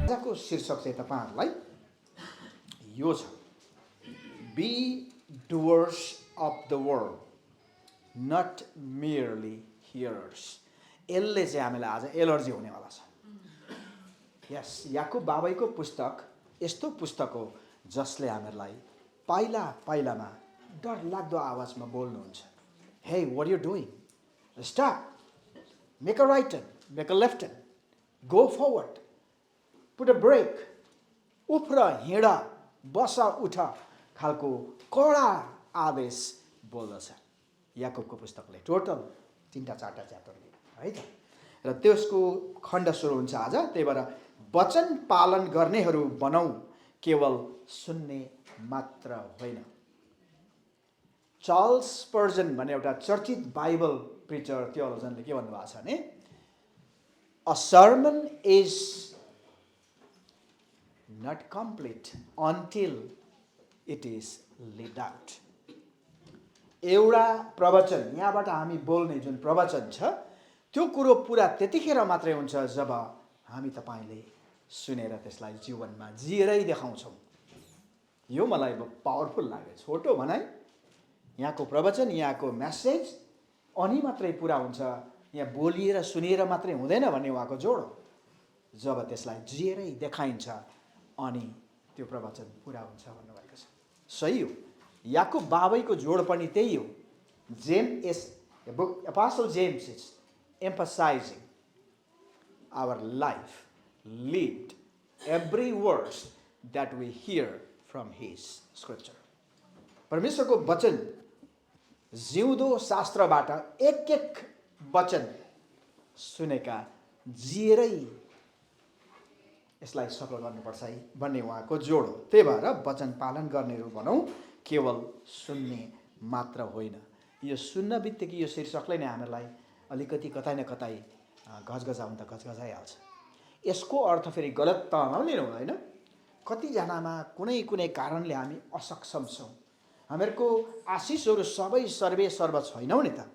आजको शीर्षक चाहिँ तपाईहरुलाई यो छ, be doers of the word not merely hearers. यसले चाहिँ हामीलाई आज एलर्जी हुनेवाला छ। यस, याकुब बाबैको पुस्तक यस्तो पुस्तक हो जसले हामीलाई पाइला पाइलामा डर लाग्दो आवाजमा बोल्नुहुन्छ। Hey, what you doing? Stop, make a right turn, make a left turn, go forward, put a break, उफ्र हिँड, बस उठ खालको कडा आदेश बोल्दछ याकुबको पुस्तकले। टोटल 3-4 च्याप्टरले है त। र त्यसको खण्ड सुरु हुन्छ आज। त्यही भएर वचन पालन गर्नेहरू बनौ, केवल सुन्ने मात्र होइन। चार्ल्स स्पर्जन भन्ने एउटा चर्चित बाइबल प्रिचर थियोलोजनले के भन्नुभएको छ भने, a sermon is not complete until it is lived out। एउटा प्रवचन, यहाँबाट हामी बोल्ने जुन प्रवचन छ, त्यो कुरो पुरा त्यतिखेर मात्रै हुन्छ जब हामी तपाईले सुनेर त्यसलाई जीवनमा जिएरै देखाउँछौँ। यो मलाई पावरफुल लाग्यो। छोटो भनाइ, यहाँको प्रवचन, यहाँको मेसेज अनि मात्रै पुरा हुन्छ, यहाँ बोलिएर सुनिएर मात्रै हुँदैन भन्ने उहाँको जोड हो। जब त्यसलाई जिएरै देखाइन्छ अनि त्यो प्रवचन पुरा हुन्छ भन्नुभएको छ। सही हो, याकुब बाबैको जोड पनि त्यही हो। Apostle James is emphasizing our life lived, every words that we hear from his scripture। परमेश्वरको वचन जिउँदो शास्त्रबाट एक एक वचन सुनेका जिएरै यसलाई सफल गर्नुपर्छ है भन्ने उहाँको जोड हो। त्यही भएर वचन पालन गर्नेहरू भनौँ, केवल सुन्ने मात्र होइन। यो सुन्न बित्तिकै यो शीर्षकले नै हामीलाई अलिकति कतै न कतै घचघचाउन त घचघचाइहाल्छ। यसको अर्थ फेरि गलत तहमा लिनु हुँदैन। कतिजनामा कुनै कुनै कारणले हामी असक्षम छौँ। हामीहरूको आशिषहरू सबै सर्वे सर्व छैनौँ नि त।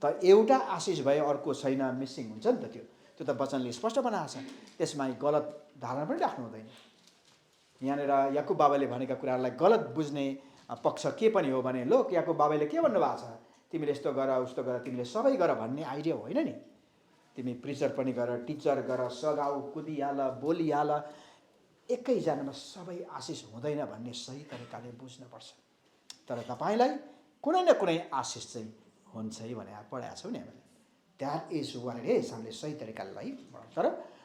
एउटा आशिष भए अर्को छैन, मिसिङ हुन्छ नि त। त्यो त वचनले स्पष्ट बनाएको छ। त्यसमा गलत धारणा पनि राख्नु हुँदैन। यहाँनिर याकुब बाबाले भनेका कुराहरूलाई गलत बुझ्ने पक्ष के पनि हो भने, लोक याकुब बाबाले के भन्नुभएको छ, तिमीले यस्तो गर उस्तो गर, तिमीले सबै गर भन्ने आइडिया होइन नि। तिमी प्रिचर पनि गर, टिचर गर, सघाउ, कुदिहाल, बोलिहाल, एकैजनामा सबै आशिष हुँदैन भन्ने सही तरिकाले बुझ्नुपर्छ। तर तपाईँलाई कुनै न कुनै आशिष चाहिँ हुन्छ है भने पढाएको छौँ नि हामीले। That is what it is. हामीले सही तरिकाले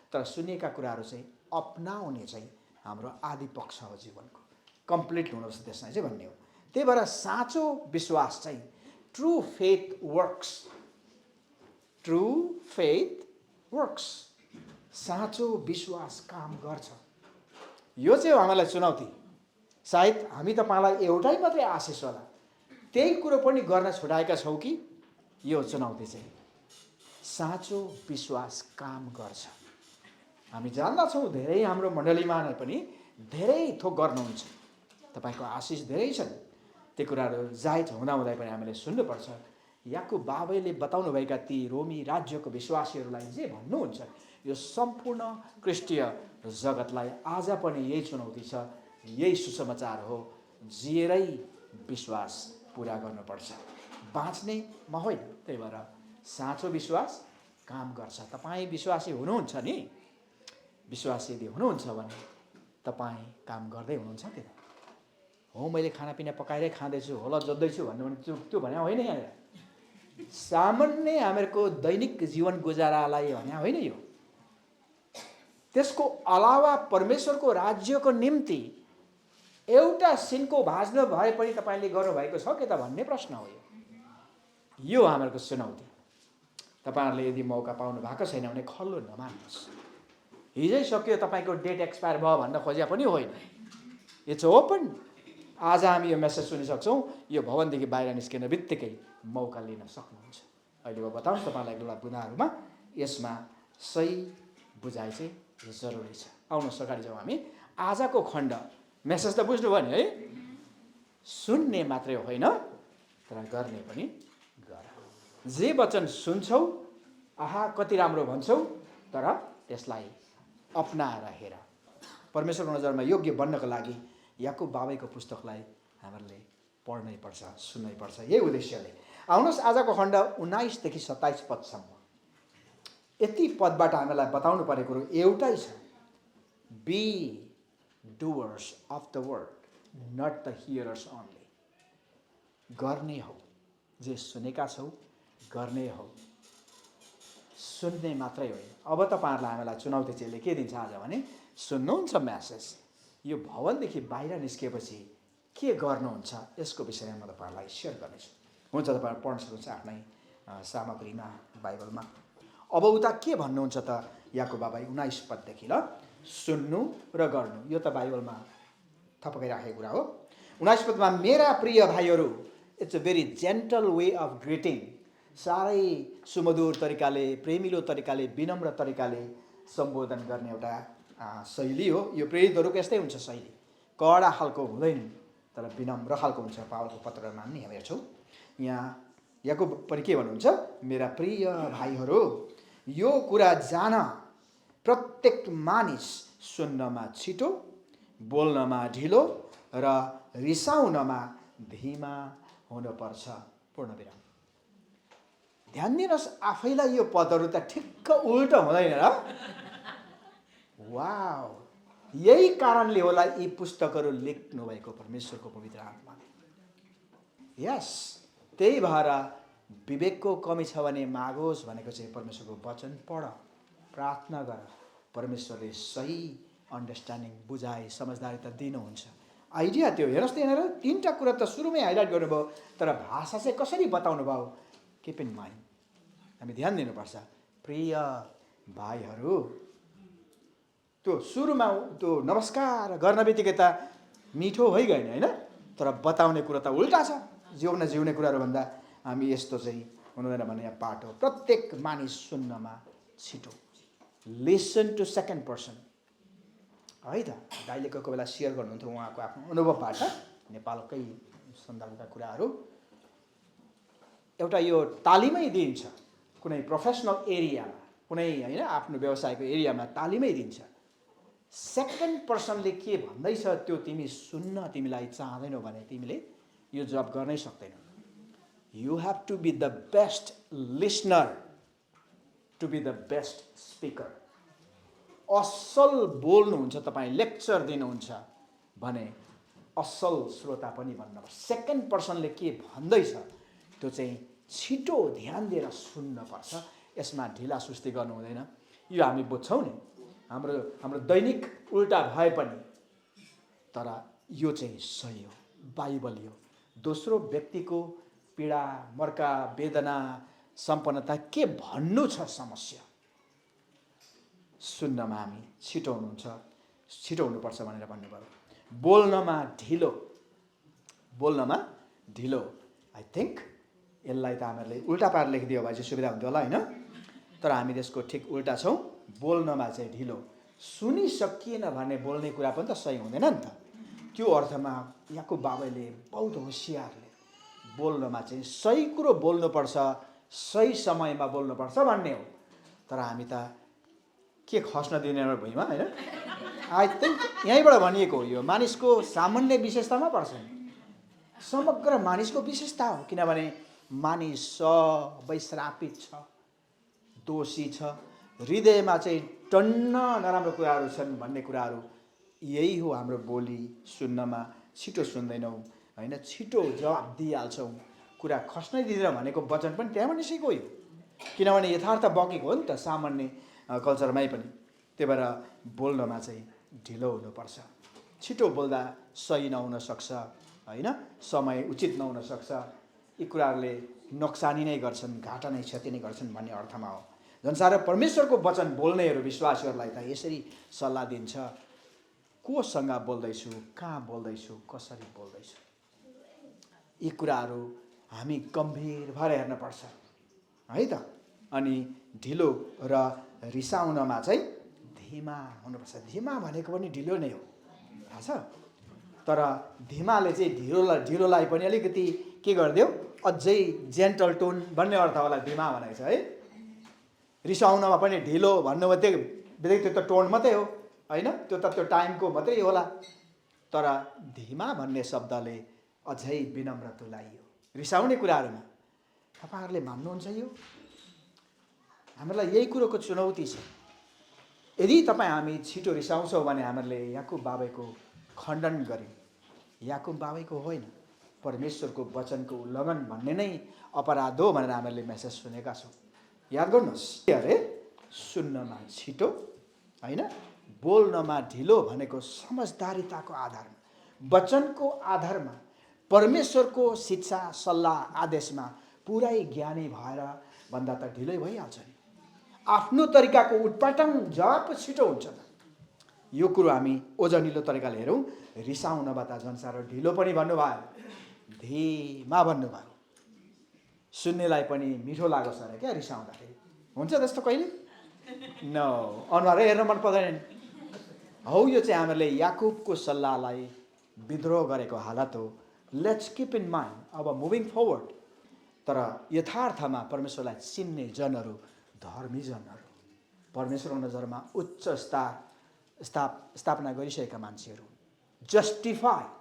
तर सुनिएका कुराहरू चाहिँ अपनाउने चाहिँ हाम्रो आदि पक्ष हो जीवनको। कम्प्लिट हुनुपर्छ त्यसमा चाहिँ भन्ने हो। त्यही भएर साँचो विश्वास चाहिँ true faith works. True faith works. साँचो विश्वास काम गर्छ। यो चाहिँ हो हामीलाई चुनौती। सायद हामी तपाईँलाई एउटै मात्रै आशिष होला, त्यही कुरो पनि गर्न छोडाएका छौँ कि यो चुनौती चाहिँ। साँचो विश्वास काम गर्छ। हामी जान्दछौँ धेरै हाम्रो मण्डलीमा पनि धेरै थोक गर्नुहुन्छ। तपाईँको आशिष धेरै छन्। त्यो कुराहरू जायज हुँदाहुँदै पनि हामीले सुन्नुपर्छ। याकुब बाबैले बताउनुभएका ती रोमी राज्यको विश्वासीहरूलाई जे भन्नुहुन्छ, यो सम्पूर्ण क्रिस्टीय जगतलाई आज पनि यही चुनौती छ, यही सुसमाचार हो। जिएरै विश्वास पुरा गर्नुपर्छ, बाँच्नेमा होइन। त्यही भएर साँचो विश्वास काम गर्छ। तपाईँ विश्वासी हुनुहुन्छ नि, विश्वासी यदि हुनुहुन्छ भने तपाईँ काम गर्दै हुनुहुन्छ कि हो। मैले खानापिना पकाएरै खाँदैछु, होला जोत्दैछु भन्नु भने त्यो भने होइन। यहाँ सामान्य हामीहरूको दैनिक जीवन गुजारालाई भने होइन। यो त्यसको अलावा परमेश्वरको राज्यको निम्ति एउटा सिनको भाज्न भए पनि तपाईँले गर्नुभएको छ के त भन्ने प्रश्न हो। यो हामीहरूको चुनौती। तपाईँहरूले यदि मौका पाउनु भएको छैन भने खल्लो नमान्नुहोस्। हिजै सक्यो, तपाईँको डेट एक्सपायर भयो भन्न खोजे पनि होइन। It's open. आज हामी यो मेसेज सुनिसक्छौँ, यो भवनदेखि बाहिर निस्किने बित्तिकै मौका लिन सक्नुहुन्छ। अहिले म बताउँछु तपाईँलाई एउटा बुदाहरूमा यसमा सही बुझाइ चाहिँ जरुरी छ। आउनुहोस् अगाडि जाउँ हामी। आजको खण्ड मेसेज त बुझ्नुभयो नि है। सुन्ने मात्रै होइन तर गर्ने पनि गर। जे वचन सुन्छौ, आहा कति राम्रो भन्छौ, तर त्यसलाई अपनाएर हेर। परमेश्वरको नजरमा योग्य बन्नको लागि याकुब बाबैको पुस्तकलाई हामीहरूले पढ्नै पर्छ, सुन्नै पर्छ। यही उद्देश्यले आउनुहोस् आजको खण्ड 19 देखि 27 पदसम्म। यति पदबाट हामीलाई बताउनु परेको कुरो एउटै छ, be doers of the word not the hearers only. गर्ने हौ, जे सुनेका छौ गर्ने हौ, सुन्ने मात्रै होइन। अब तपाईँहरूलाई हामीलाई चुनौती चाहिँ के दिन्छ आज भने, सुन्नुहुन्छ म्यासेज, यो भवनदेखि बाहिर निस्किएपछि के गर्नुहुन्छ यसको विषयमा म तपाईँहरूलाई सेयर गर्नेछु। हुन्छ, तपाईँहरू पढ्न सक्नुहुन्छ आफ्नै सामग्रीमा, बाइबलमा। अब उता के भन्नुहुन्छ त याकुब बाबा 19 पददेखि, ल सुन्नु र गर्नु, यो त बाइबलमा थपकै राखेको कुरा हो। 19 पदमा, मेरा प्रिय भाइहरू, it's a very gentle way of greeting, साह्रै सुमधुर तरिकाले, प्रेमिलो तरिकाले, विनम्र तरिकाले सम्बोधन गर्ने एउटा शैली हो। यो प्रेरितहरूको यस्तै हुन्छ शैली, कडा खालको हुँदैन तर विनम्र खालको हुन्छ। पावलको पत्रमा पनि हामी हेर्छौँ। यहाँ याकुब पनि के भन्नुहुन्छ, मेरा प्रिय भाइहरू, यो कुरा जान, प्रत्येक मानिस सुन्नमा छिटो, बोल्नमा ढिलो र रिसाउनमा धीमा हुनुपर्छ। पूर्ण विराम। ध्यान दिनुहोस्, आफैलाई यो पदहरू त ठिक्क उल्टो हुँदैन र? वाउ, यही कारणले होला यी पुस्तकहरू लेख्नुभएको परमेश्वरको पवित्र आत्माले। यस, त्यही भएर विवेकको कमी छ भने मागोस् भनेको चाहिँ परमेश्वरको वचन पढ, प्रार्थना गर, परमेश्वरले सही अन्डरस्ट्यान्डिङ, बुझाइ, समझदारी त दिनुहुन्छ। आइडिया त्यो हेर्नुहोस् त, यहाँनिर 3टा कुरा त सुरुमै हाइलाइट गर्नुभयो, तर भाषा चाहिँ कसरी बताउनु भयो, किप इन माइन्ड, हामी ध्यान दिनुपर्छ। प्रिय भाइहरू, त्यो सुरुमा त्यो नमस्कार गर्न बित्तिकै त मिठो भइगएन होइन, तर बताउने कुरा त उल्टा छ। जिउने कुराहरूभन्दा हामी यस्तो चाहिँ हुँदैन भन्ने यहाँ पाठ हो। प्रत्येक मानिस सुन्नमा छिटो, लिसन टु सेकेन्ड पर्सन है त। दाइले कोही बेला सेयर गर्नुहुन्थ्यो उहाँको आफ्नो अनुभवबाट नेपालकै सन्दर्भका कुराहरू। एउटा यो तालिमै दिन्छ, कुनै प्रोफेसनल एरियामा, कुनै होइन आफ्नो व्यवसायको एरियामा तालिमै दिन्छ। सेकेन्ड पर्सनले के भन्दैछ त्यो तिमी सुन्न तिमीलाई चाहँदैनौ भने तिमीले यो जब गर्नै सक्दैनौ। You have to be the best listener to be the best speaker. असल बोल्नुहुन्छ तपाईँ, लेक्चर दिनुहुन्छ भने असल श्रोता पनि भन्नुपर्छ। सेकेन्ड पर्सनले के भन्दैछ त्यो चाहिँ छिटो ध्यान दिएर सुन्नुपर्छ। यसमा ढिला सुस्ती गर्नु हुँदैन। यो हामी बुझ्छौँ नि, हाम्रो दैनिक उल्टा भए पनि, तर यो चाहिँ सही हो, बाइबल हो। दोस्रो व्यक्तिको पीडा, मर्का, वेदना, सम्पन्नता के भन्नु छ, समस्या सुन्नमा हामी छिटो हुनुपर्छ भनेर भन्नुभयो। बोल्नमा ढिलो, आई थिङ्क यसलाई त हामीहरूले उल्टा पारेर लेखिदियो भए चाहिँ सुविधा हुन्थ्यो होला होइन, तर हामी त्यसको ठिक उल्टा छौँ। बोल्नमा चाहिँ ढिलो, सुनिसकिएन भने बोल्ने कुरा पनि त सही हुँदैन नि त। त्यो अर्थमा याकुब बाबैले बहुत होसियारले बोल्नमा चाहिँ सही कुरो बोल्नुपर्छ, सही समयमा बोल्नुपर्छ भन्ने हो। तर हामी त के खस्न दिँदैन भुइँमा होइन। आई थिङ्क यहीँबाट भनिएको हो, यो मानिसको सामान्य विशेषतामा पर्छ, समग्र मानिसको विशेषता हो। किनभने मानिस सबै श्रापित छ, दोषी छ, हृदयमा चाहिँ टन्न नराम्रो कुराहरू छन् भन्ने कुराहरू यही हो। हाम्रो बोली सुन्नमा छिटो सुन्दैनौँ होइन, छिटो जवाब दिइहाल्छौँ, कुरा खस्नै दिँदैन भनेको वचन पनि त्यहाँबाट निस्केको हो। किनभने यथार्थ बगेको हो नि त सामान्य कल्चरमै पनि। त्यही भएर बोल्नमा चाहिँ ढिलो हुनुपर्छ। छिटो बोल्दा सही नहुन सक्छ होइन, समय उचित नहुन सक्छ। यी कुराहरूले नोक्सानी नै गर्छन्, घाटा नै, क्षति नै गर्छन् भन्ने अर्थमा हो। झन् परमेश्वरको वचन बोल्नेहरू विश्वासीहरूलाई त यसरी सल्लाह दिन्छ, कोसँग बोल्दैछु, कहाँ बोल्दैछु, कसरी बोल्दैछु, यी कुराहरू हामी गम्भीर भएर हेर्नुपर्छ है त। अनि ढिलो र रिसाउनमा चाहिँ धीमा हुनुपर्छ। धीमा भनेको पनि ढिलो नै हो, थाहा छ, तर धीमाले चाहिँ ढिलोलाई पनि अलिकति के गरिदियो, अझै जेन्टल टोन भन्ने अर्थ होला धीमा भनेको छ है। रिसाउनमा पनि ढिलो भन्नुभयो, त्यो त टोन मात्रै हो, होइन, त्यो त त्यो टाइमको मात्रै होला। तर धिमा भन्ने शब्दले अझै विनम्र तुल्याइयो रिसाउने कुराहरूमा। तपाईँहरूले मान्नुहुन्छ यो? हामीलाई यही कुरोको चुनौती छ। यदि हामी छिटो रिसाउँछौँ भने हामीहरूले याकुब बाबैको खण्डन गर्यौँ। याकुब बाबैको होइन, परमेश्वरको वचनको उल्लङ्घन भन्ने नै अपराध हो भनेर हामीहरूले मेसेज सुनेका छौँ। याद गर्नुहोस्, अरे सुन्नमा छिटो होइन, बोल्नमा ढिलो भनेको समझदारीताको आधारमा, वचनको आधारमा, परमेश्वरको शिक्षा सल्लाह आदेशमा पुरै ज्ञानी भएर भन्दा त ढिलै भइहाल्छ नि। आफ्नो तरिकाको उटपाटङ जवाब पो छिटो हुन्छ त। यो कुरो हामी ओजनिलो तरिकाले हेरौँ। रिसाउनबाट जनसार ढिलो पनि भन्नुभयो, धिमा भन्नुभयो। सुन्नेलाई पनि मिठो लागोस् अरे क्या रिसाउँदाखेरि। हुन्छ त्यस्तो कहिले? न, अनुहारै हेर्न मन पर्दैन। हौ यो चाहिँ हामीहरूले याकुबको सल्लाहलाई विद्रोह गरेको हालत हो। लेट्स किप इन माइन्ड अब मुभिङ फरवर्ड। तर यथार्थमा परमेश्वरलाई चिन्ने जनहरू धर्मी जनहरू, परमेश्वरको नजरमा उच्च स्थापना गरिसकेका मान्छेहरू, जस्टिफाइड,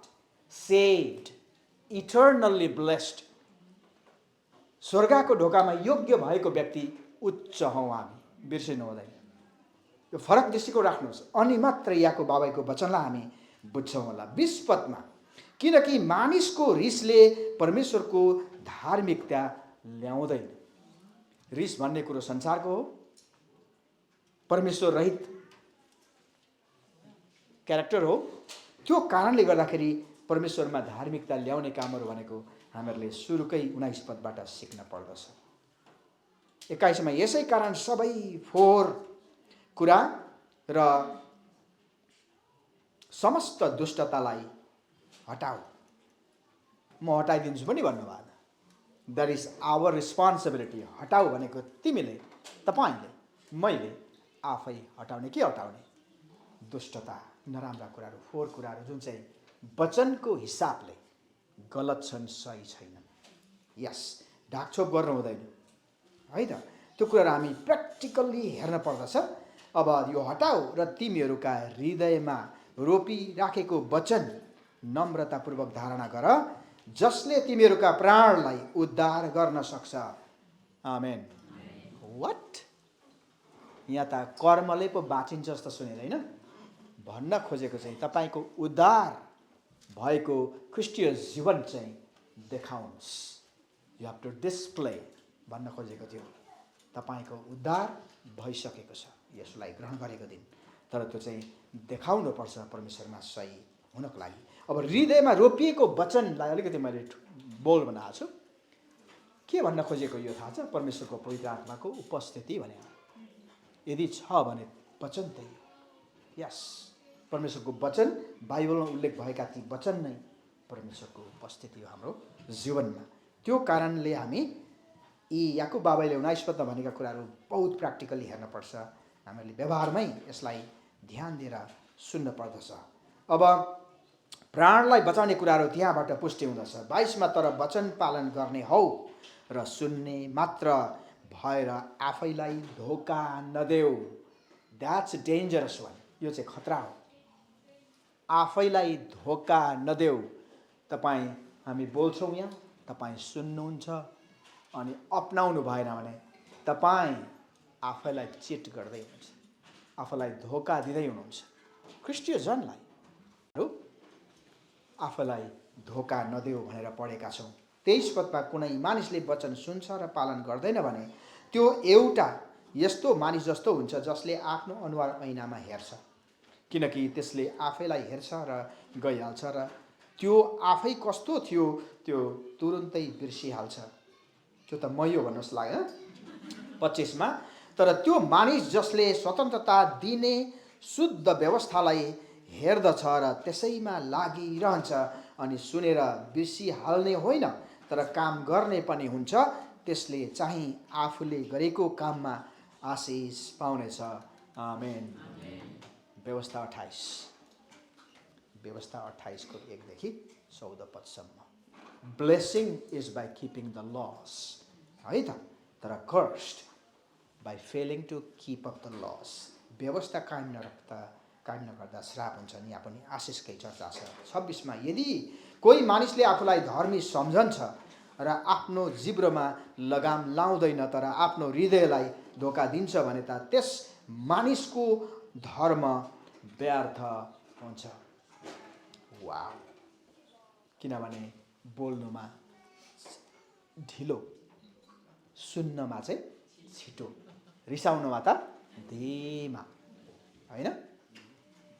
सेभ्ड, इटर्नल्ली ब्लेस्ड, स्वर्गको ढोकामा योग्य भएको व्यक्ति उच्च हौँ हामी, बिर्सिनु हुँदैन। यो फरक दृष्टिकोण राख्नुहोस्, अनि मात्र याकुब बाबैको वचनलाई हामी बुझ्छौँ होला। 20 पदमा, किनकि मानिसको रिसले परमेश्वरको धार्मिकता ल्याउँदैन। रिस भन्ने कुरो संसारको हो, परमेश्वर रहित क्यारेक्टर हो। त्यो कारणले गर्दाखेरि परमेश्वरमा धार्मिकता ल्याउने कामहरू भनेको हामीहरूले सुरुकै 19 पदबाट सिक्न पर्दछ। 21मा, यसै कारण सबै फोहोर कुरा र समस्त दुष्टतालाई हटाऊ। म हटाइदिन्छु पनि भन्नुभएको। That is our responsibility. हटाऊ भनेको तिमीले, तपाईँले, मैले आफै हटाउने। के हटाउने? दुष्टता, नराम्रा कुराहरू, फोहोर कुराहरू जुन चाहिँ वचनको हिसाबले गलत छन्, सही छैनन्। यस, ढाकछोप गर्नु हुँदैन है त। त्यो कुराहरू हामी प्र्याक्टिकल्ली हेर्न पर्दछ। अब यो हटाऊ र तिमीहरूका हृदयमा रोपिराखेको वचन नम्रतापूर्वक धारणा गर, जसले तिमीहरूका प्राणलाई उद्धार गर्न सक्छ। आमेन। वाट? यहाँ त कर्मले पो बाँचिन्छ जस्तो सुनेर होइन, भन्न खोजेको चाहिँ तपाईँको उद्धार भएको ख्रिस्टीय जीवन चाहिँ देखाउनुहोस्। यु हेभ टु डिस्प्ले भन्न खोजेको थियो। तपाईँको उद्धार भइसकेको छ यसलाई ग्रहण गरेको दिन, तर त्यो चाहिँ देखाउनुपर्छ परमेश्वरमा सही हुनको लागि। अब हृदयमा रोपिएको वचनलाई अलिकति मैले बोल बनाएको छु। के भन्न खोजेको यो थाहा छ? परमेश्वरको पवित्र आत्माको उपस्थिति भने यदि छ भने वचन त्यही हो। यस, परमेश्वरको वचन, बाइबलमा उल्लेख भएका ती वचन नै परमेश्वरको उपस्थिति हो हाम्रो जीवनमा। त्यो कारणले हामी यी याकुब बाबैले 19 पदमा भनेका कुराहरू बहुत प्र्याक्टिकली हेर्नुपर्छ। हामीले व्यवहारमै यसलाई ध्यान दिएर सुन्न पर्दछ। अब प्राणलाई बचाउने कुराहरू त्यहाँबाट पुष्टि हुँदछ। 22मा, तर वचन पालन गर्ने हौ र सुन्ने मात्र भएर आफैलाई धोका नदेऊ। That's dangerous one. यो चाहिँ खतरा हो। आफैलाई धोका नदेऊ। हामी बोल्छौँ यहाँ, तपाईँ सुन्नुहुन्छ अनि अपनाउनु भएन भने तपाईँ आफैलाई चिट गर्दै हुनुहुन्छ, आफैलाई धोका दिँदै हुनुहुन्छ। ख्रिस्टीय जनलाई आफैलाई धोका नदेऊ भनेर पढेका छौँ। 23 पदमा, कुनै मानिसले वचन सुन्छ र पालन गर्दैन भने त्यो एउटा यस्तो मानिस जस्तो हुन्छ जसले आफ्नो अनुहार ऐनामा हेर्छ, किनकि त्यसले आफैलाई हेर्छ र गइहाल्छ र त्यो आफै कस्तो थियो त्यो तुरुन्तै बिर्सिहाल्छ। त्यो त मै हो भन्नुहोस् लाग्यो। 25मा, तर त्यो मानिस जसले स्वतन्त्रता दिने शुद्ध व्यवस्थालाई हेर्दछ र त्यसैमा लागिरहन्छ अनि सुनेर बिर्सिहाल्ने होइन तर काम गर्ने पनि हुन्छ, त्यसले चाहिँ आफूले गरेको काममा आशिष पाउनेछ। आमेन। व्यवस्था 28 को 1 देखि 14 पदसम्म। Blessing is by keeping the laws है त, तर cursed by failing to keep up the laws. व्यवस्था कायम काम नगर्दा श्राप हुन्छन्, यहाँ पनि आशिषकै चर्चा छ। 26मा यदि कोही मानिसले आफूलाई धर्मी सम्झन्छ र आफ्नो जिब्रोमा लगाम लाउँदैन तर आफ्नो हृदयलाई धोका दिन्छ भने त त्यस मानिसको धर्म व्यर्थ हुन्छ। वाव! किनभने बोल्नुमा ढिलो, सुन्नमा चाहिँ छिटो, रिसाउनुमा त धीमा, होइन?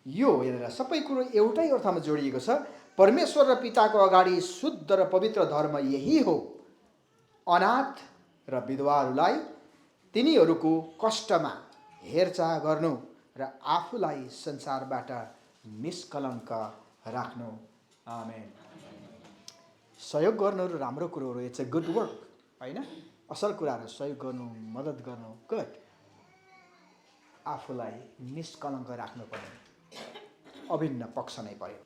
यो हेरेर सबै कुरो एउटै अर्थमा जोडिएको छ। परमेश्वर र पिताको अगाडि शुद्ध र पवित्र धर्म यही हो। अनाथ र विधवाहरूलाई तिनीहरूको कष्टमा हेरचाह गर्नु र आफूलाई संसारबाट निष्कलङ्क राख्नु। आमेन। सहयोग गर्नुहरू राम्रो कुरोहरू, इट्स अ गुड वर्क, होइन? असल कुराहरू सहयोग गर्नु, मद्दत गर्नु, गुड। आफूलाई निष्कलङ्क राख्नुपर्ने अभिन्न पक्ष नै पर्यो।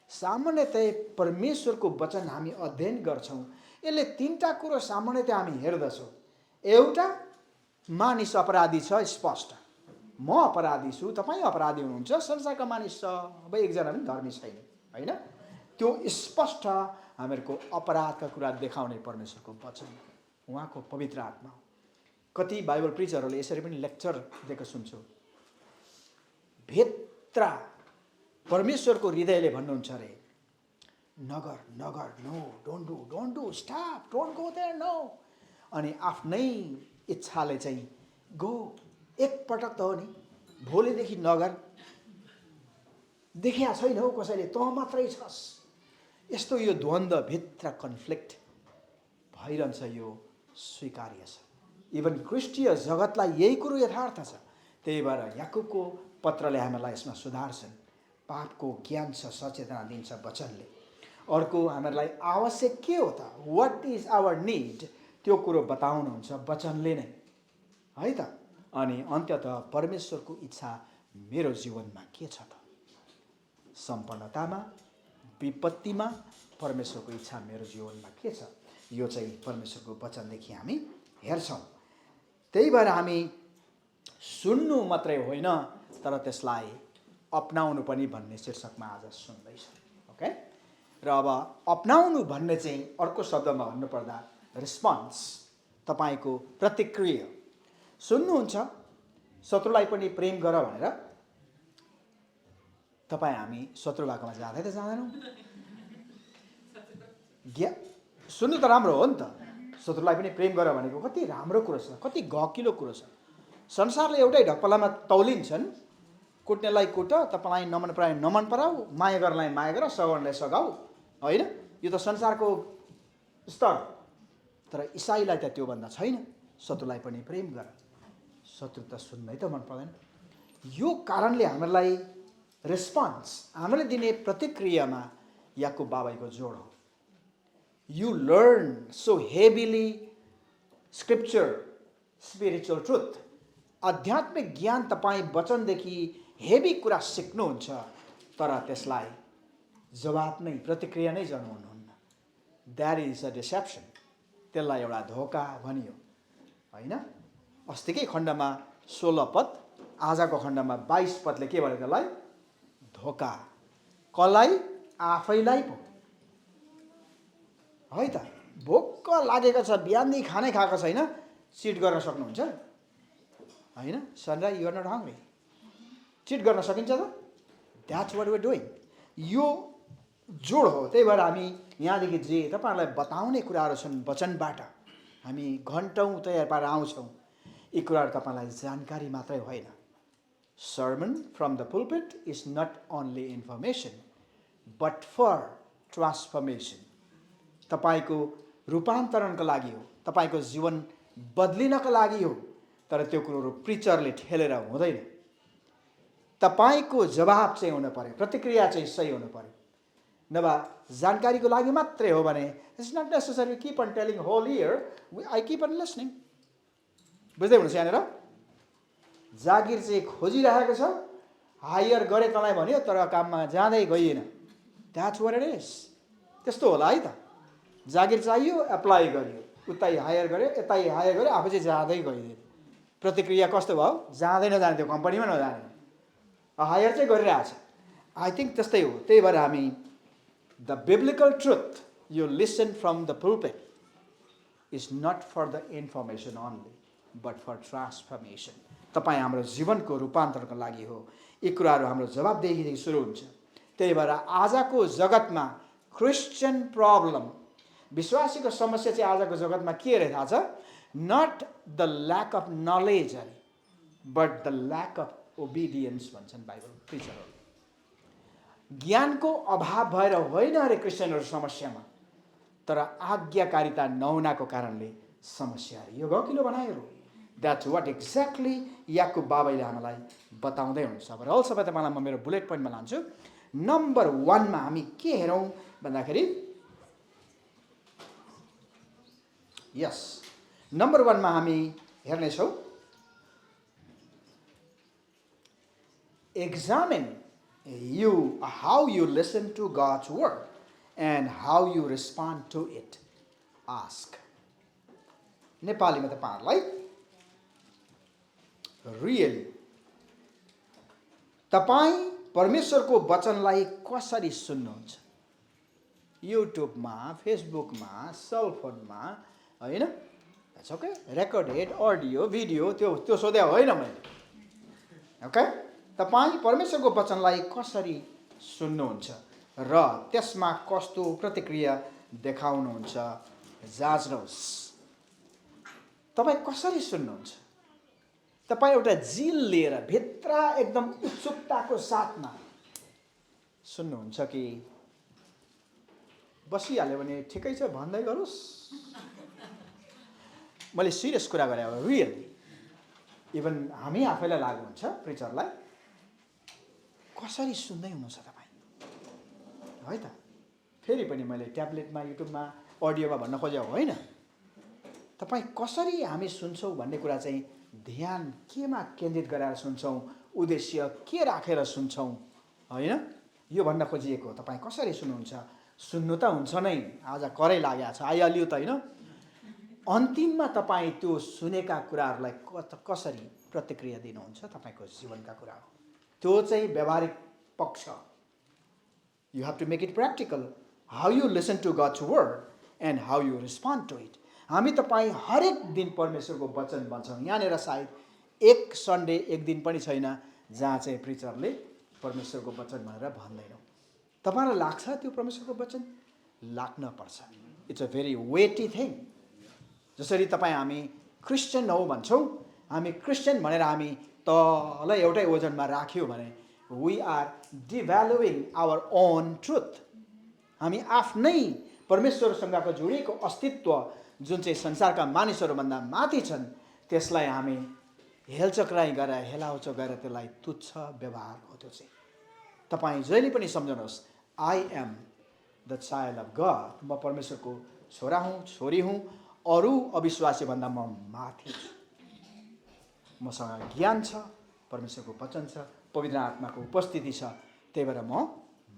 सामान्यतया परमेश्वरको वचन हामी अध्ययन गर्छौँ, यसले तीनटा कुरो सामान्यतया हामी हेर्दछौँ। एउटा, मानिस अपराधी छ, स्पष्ट। म अपराधी छु, तपाईँ अपराधी हुनुहुन्छ, संसारका मानिस छ, अब एकजना पनि धर्मी छैन, होइन? त्यो स्पष्ट हामीहरूको अपराधका कुरा देखाउने परमेश्वरको वचन, उहाँको पवित्र आत्मा। कति बाइबल प्रिचरहरूले यसरी पनि लेक्चर दिएको सुन्छु। भित्र परमेश्वरको हृदयले भन्नुहुन्छ अरे, नगर, no, don't do, stop, don't go there, no. अनि आफ्नै इच्छाले चाहिँ गो, एकपटक त हो नि, भोलिदेखि नगर, देखिया छैन हौ कसैले, तँ मात्रै छस्। यस्तो यो द्वन्द्व, भित्र कन्फ्लिक्ट भइरहन्छ, यो स्वीकार्य छ। इभन क्रिस्टीय जगतलाई यही कुरो यथार्थ छ। त्यही भएर याकुबको पत्रले हामीलाई यसमा सुधार्छन्। पापको ज्ञान छ, सचेतना दिन्छ वचनले। अर्को, हामीहरूलाई आवश्यक के हो त, वाट इज आवर निड, त्यो कुरो बताउनुहुन्छ वचनले नै, है त? अनि अन्ततः परमेश्वरको इच्छा मेरो जीवनमा के छ त? सम्पन्नतामा, विपत्तिमा परमेश्वरको इच्छा मेरो जीवनमा के छ? यो चाहिँ परमेश्वरको वचनदेखि हामी हेर्छौँ। त्यही भएर हामी सुन्नु मात्रै होइन, तर त्यसलाई अपनाउनु पनि भन्ने शीर्षकमा आज सुन्दैछौँ। ओके? र अब अपनाउनु भन्ने चाहिँ अर्को शब्दमा भन्नुपर्दा रिस्पोन्स, तपाईँको प्रतिक्रिया। सुन्नुहुन्छ, शत्रुलाई पनि प्रेम गर भनेर तपाईँ हामी शत्रु भएकोमा जाँदै त जाँदैनौँ? सुन्नु त राम्रो हो नि त। शत्रुलाई पनि प्रेम गर भनेको कति राम्रो कुरो छ, कति गहकिलो कुरो छ। संसारले एउटै ढप्पलामा तौलिन्छन्, कुट्नेलाई कुट, तपाईँलाई नमन पराए नमन पराऊ, माया गर्नलाई माया गर, सघाउनलाई सघाऊ, होइन? यो त संसारको स्तर। तर इसाईलाई त त्योभन्दा छैन। शत्रुलाई पनि प्रेम गर, शत्रु त सुन्नै त मन पर्दैन। यो कारणले हामीलाई रेस्पोन्स, हामीले दिने प्रतिक्रियामा याकुब बाबाईको जोड हो। You learn so heavily scripture, spiritual truth. आध्यात्मिक ज्ञान तपाईँ वचनदेखि हेभी कुरा सिक्नुहुन्छ, तर त्यसलाई जवाब नै, प्रतिक्रिया नै जनाउनुहुन्न। That is a deception. त्यसलाई एउटा धोका भनियो, होइन? अस्तिकै खण्डमा 16 पद, आजको खण्डमा 22 पदले के भन्यो त्यसलाई? धोका। कसलाई? आफैलाई पो, है त? भोक लागेको छ, बिहानदेखि खानै खाएको छैन, चिट गर्न सक्नुहुन्छ, होइन? Sunrai, you are not hungry, cheat गर्न सकिन्छ त? That's what we are doing. यो जोड हो। त्यही भएर हामी यहाँदेखि जे तपाईँहरूलाई बताउने कुराहरू छन् वचनबाट, हामी घन्टौँ तयार पारेर आउँछौँ। यी कुराहरू तपाईँलाई जानकारी मात्रै होइन। Sermon from the pulpit is not only information but for transformation. तपाईँको रूपान्तरणको लागि हो, तपाईँको जीवन बदलिनको लागि हो। तर त्यो कुरोहरू प्रिचरले ठेलेर हुँदैन। तपाईँको जवाब चाहिँ हुनु पर्यो, प्रतिक्रिया चाहिँ सही हुनु पर्यो। नभए जानकारीको लागि मात्रै हो भने it's not necessary keep on telling whole year I keep on listening. बुझ्दै हुनुहुन्छ? यहाँनिर जागिर चाहिँ खोजिरहेको छ, हायर गरे तँलाई भन्यो, तर काममा जाँदै गइएन। That's what it is. त्यस्तो होला है त? जागिर चाहियो, एप्लाई गरियो, उतै हायर गर्यो, यतै हायर गर्यो, आफू चाहिँ जाँदै गइदियो। प्रतिक्रिया कस्तो भयो? जाँदै नजाने, त्यो कम्पनीमा नजाने, हायर चाहिँ गरिरहेछ। आई थिङ्क त्यस्तै हो। त्यही भएर हामी the biblical truth you listen from the pulpit is not for the information only but for transformation. तपाईँ हाम्रो जीवनको रूपान्तरणको लागि हो। यी कुराहरू हाम्रो जवाबदेहीदेखि सुरु हुन्छ। त्यही भएर आजको जगतमा क्रिस्चियन प्रब्लम, विश्वासीको समस्या चाहिँ आजको जगतमा के रहे थाहा छ? Not the lack of knowledge अरे, but the lack of obedience भन्छन् बाइबल प्रिचरहरू। ज्ञानको अभाव भएर होइन अरे क्रिस्चियनहरू समस्यामा, तर आज्ञाकारिता नहुनाको कारणले समस्या अरे। यो गकिलो भनाइहरू। द्याट्स वाट एक्ज्याक्टली याकुब बाबाले हामीलाई बताउँदै हुनुहुन्छ। अब हल सबै तपाईँलाई म मेरो बुलेट पोइन्टमा लान्छु। नम्बर 1 मा हामी के हेरौँ भन्दाखेरि, यस, नम्बर 1 मा हामी हेर्नेछौँ examine how you listen to God's word and how you respond to it. Ask. नेपालीमा तपाईहरुलाई रियली तपाईं परमेश्वरको वचनलाई कसरी सुन्नुहुन्छ? युट्युबमा, फेसबुकमा, सेलफोनमा, हैन? That's okay. Recorded audio, video, त्यो सोधे होइन मैले। ओके? तपाईं परमेश्वरको वचनलाई कसरी सुन्नुहुन्छ र त्यसमा कस्तो प्रतिक्रिया देखाउनुहुन्छ? जाँच्नुहोस्। तपाईं कसरी सुन्नुहुन्छ? तपाईं एउटा जिल लिएर भित्र एकदम उत्सुकताको साथमा सुन्नुहुन्छ कि बसिहाल्यो भने ठिकै छ भन्दै गरोस्? मैले सिरियस कुरा गरे हो, रियली। इभन हामी आफैलाई लागु हुन्छ प्रिचरलाई, कसरी सुन्दै हुनुहुन्छ तपाईँ? है त? फेरि पनि मैले ट्याब्लेटमा, युट्युबमा, अडियोमा भन्न खोजेको होइन। तपाईँ कसरी हामी सुन्छौँ भन्ने कुरा चाहिँ ध्यान केमा केन्द्रित गरेर सुन्छौँ, उद्देश्य के राखेर सुन्छौँ, होइन? यो भन्न खोजिएको। तपाईँ कसरी सुन्नुहुन्छ? सुन्नु त हुन्छ नै, आज करै लागेको छ, आइहाल्यो त, होइन? अन्तिममा तपाईँ त्यो सुनेका कुराहरूलाई कसरी प्रतिक्रिया दिनुहुन्छ? तपाईँको जीवनका कुरा हो त्यो चाहिँ व्यावहारिक पक्ष। You have to make it practical. How you listen to God's word and how you respond to it. हामी तपाईँ हरेक दिन परमेश्वरको वचन भन्छौँ। यहाँनिर सायद एक सन्डे, एक दिन पनि छैन जहाँ चाहिँ प्रिचरले परमेश्वरको वचन भनेर भन्दैनौँ। तपाईँलाई लाग्छ त्यो परमेश्वरको वचन? लाग्न पर्छ। It's a very weighty thing. जसरी तपाईँ हामी क्रिस्चियन हौ भन्छौँ, हामी क्रिस्चियन भनेर हामी तल एउटै ओजनमा राख्यो भने we are devaluing our own truth. हामी आफ्नै परमेश्वरसँगको जोडिएको अस्तित्व जुन चाहिँ संसारका मानिसहरूभन्दा माथि छन्, त्यसलाई हामी हेलचक्राइ गरेर, हेलाउचो गरेर त्यसलाई तुच्छ व्यवहार हो। त्यो चाहिँ तपाईँ जहिले पनि सम्झनुहोस्, I am the child of God. म परमेश्वरको छोरा हुँ, छोरी हुँ। अरू अविश्वासीभन्दा म माथि छु। मसँग ज्ञान छ, परमेश्वरको वचन छ, पवित्र आत्माको उपस्थिति छ, त्यही भएर म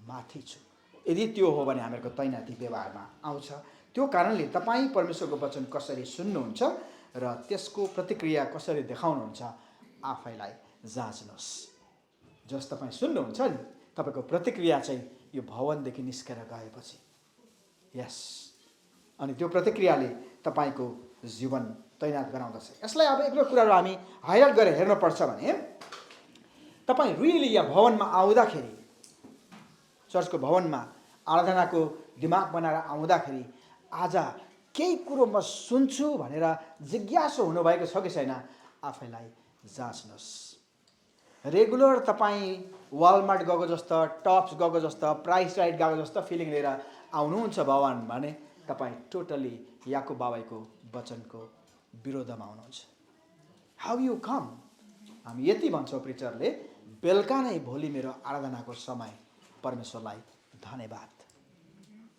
माथि छु। यदि त्यो हो भने हामीहरूको तैनाती व्यवहारमा आउँछ। त्यो कारणले तपाईँ परमेश्वरको वचन कसरी सुन्नुहुन्छ र त्यसको प्रतिक्रिया कसरी देखाउनुहुन्छ, आफैलाई जाँच्नुहोस्। जस तपाईँ सुन्नुहुन्छ नि, तपाईँको प्रतिक्रिया चाहिँ यो भवनदेखि निस्केर गएपछि, यस, अनि त्यो प्रतिक्रियाले तपाईँको जीवन तैनात गराउँदछ। यसलाई अब एक दुई कुराहरू हामी हाइलाइट गरेर हेर्नुपर्छ भने, तपाईँ रियली यहाँ भवनमा आउँदाखेरि, चर्चको भवनमा आराधनाको दिमाग बनाएर आउँदाखेरि आज केही कुरो म सुन्छु भनेर जिज्ञासु हुनुभएको छ कि छैन, आफैलाई जाँच्नुहोस्। रेगुलर तपाईँ वालमार्ट गएको जस्तो, टप्स गएको जस्तो, प्राइस राइट गएको जस्तो फिलिङ लिएर आउनुहुन्छ भवन भने तपाईँ टोटली याकुब बाबाको वचनको विरोधमा आउनुहुन्छ। हाउ यु कम? हामी यति भन्छौँ प्रिचरले, बेलुका नै भोलि मेरो आराधनाको समय, परमेश्वरलाई धन्यवाद।